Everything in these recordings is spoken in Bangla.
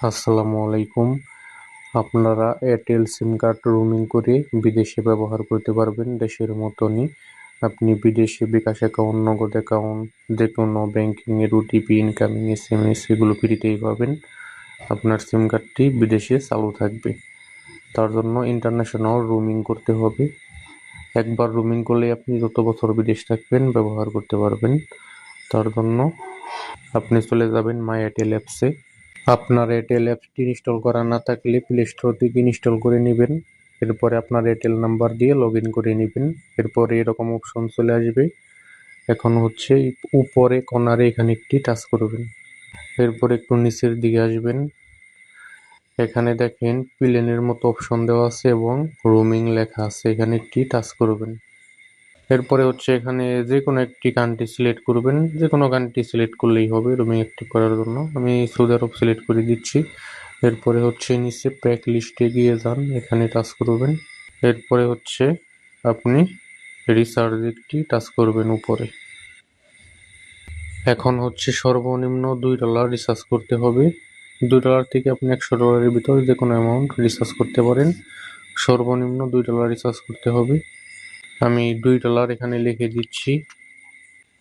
আসসালামু আলাইকুম। আপনারা এয়ারটেল সিম কার্ড রোমিং করে বিদেশে ব্যবহার করতে পারবেন দেশের মতনই। আপনি বিদেশে বিকাশ অ্যাকাউন্ট, নগদ অ্যাকাউন্ট, যে কোনো ব্যাংকিংয়ের ওটিপি, ইনকামিং SMS এগুলো ফ্রিতেই পাবেন। আপনার সিম কার্ডটি বিদেশে চালু থাকবে। তার জন্য ইন্টারন্যাশনাল রোমিং করতে হবে। একবার রোমিং করলে আপনি যত বছর বিদেশ থাকবেন ব্যবহার করতে পারবেন। তার জন্য আপনি চলে যাবেন মাই এয়ারটেল অ্যাপসে। আপনার এয়ারটেল অ্যাপসটি ইনস্টল করা না থাকলে প্লে স্টোর থেকে ইনস্টল করে নেবেন। এরপরে আপনার এয়ারটেল নাম্বার দিয়ে লগ ইন করে নেবেন। এরপরে এরকম অপশন চলে আসবে। এখন হচ্ছে উপরে কর্নারে এখানে একটি টাচ করবেন। এরপর একটু নিচের দিকে আসবেন। এখানে দেখেন প্লেনের মতো অপশন দেওয়া আছে এবং রোমিং লেখা আছে, এখানে একটি টাচ করবেন। এরপরে হচ্ছে এখানে যে কোনো একটি কান্ট্রি সিলেক্ট করবেন, যে কোনো কান্ট্রি সিলেক্ট করলেই হবে রোমিং অ্যাক্টিভ করার জন্য। আমি সৌদি আরব সিলেক্ট করে দিচ্ছি। এরপরে হচ্ছে নিচে প্যাক লিস্টে গিয়ে যান, এখানে টাচ করবেন। এরপরে হচ্ছে আপনি রিচার্জ একটি টাচ করবেন উপরে। এখন হচ্ছে সর্বনিম্ন $2 রিচার্জ করতে হবে। $2 থেকে আপনি $100 ভিতর যে কোনো অ্যামাউন্ট রিচার্জ করতে পারেন। সর্বনিম্ন $2 রিচার্জ করতে হবে। আমি $2 এখানে লিখে দিচ্ছি।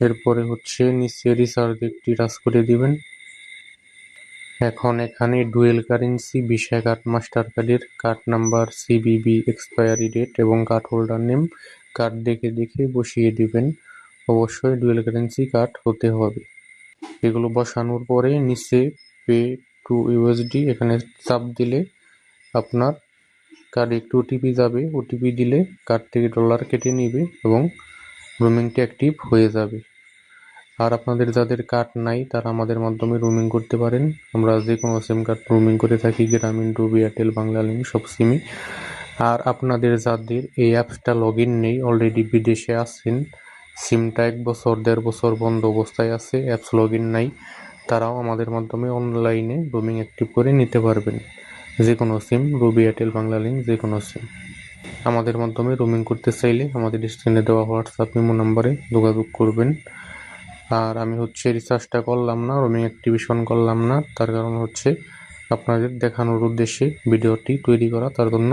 এরপরে হচ্ছে নিচে রিচার্জ একটি টাচ করে দিবেন। এখন এখানে dual currency Visa card, Master কার্ডের card number, CVV, expiry date এবং কার্ড হোল্ডার নেম কার্ড দেখে বসিয়ে দিবেন। অবশ্যই ডুয়েল কারেন্সি কার্ড হতে হবে। এগুলো বসানোর পরে নিচে পে টু USD এখানে চাপ দিলে আপনার কার্ডে একটু ওটিপি যাবে। ওটিপি দিলে কার্ড থেকে ডলার কেটে নেবে এবং রোমিংটি অ্যাক্টিভ হয়ে যাবে। আর আপনাদের যাদের কার্ড নাই তারা আমাদের মাধ্যমে রোমিং করতে পারেন। আমরা যে কোনো সিম কার্ড রোমিং করে থাকি, গ্রামীণ, রবি, এয়ারটেল, বাংলালিংক সব সিমই। আর আপনাদের যাদের এই অ্যাপসটা লগ ইন নেই, অলরেডি বিদেশে আছেন, সিমটা 1 বছর 1.5 বছর বন্ধ অবস্থায় আছে, অ্যাপস লগ ইন নাই, তারাও আমাদের মাধ্যমে অনলাইনে রোমিং অ্যাক্টিভ করে নিতে পারবেন। যে কোনো সিম, রবি, এয়ারটেল, বাংলালিংক যে কোনো সিম আমাদের মাধ্যমে রোমিং করতে চাইলে আমাদের স্ক্রিনে দেওয়া হোয়াটসঅ্যাপ ইমো নাম্বারে যোগাযোগ করবেন। আর আমি হচ্ছে রিচার্জটা করলাম না, রোমিং অ্যাক্টিভেশন করলাম না, তার কারণ হচ্ছে আপনাদের দেখানোর উদ্দেশ্যে ভিডিওটি তৈরি করা, তার জন্য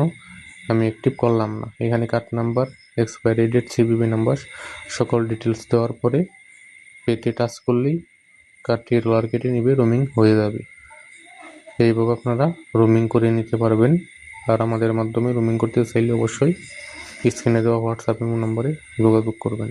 আমি অ্যাক্টিভ করলাম না। এখানে card number, expiry date, CVV number সকল ডিটেলস দেওয়ার পরে পেতে টাচ করলেই কার্ডটি ডলার কেটে নেবে, রোমিং হয়ে যাবে। এইভাবে আপনারা রোমিং করে নিতে পারবেন। আর আমাদের মাধ্যমে রোমিং করতে চাইলে অবশ্যই স্ক্রিনে দেওয়া হোয়াটসঅ্যাপ নম্বরে যোগাযোগ করবেন।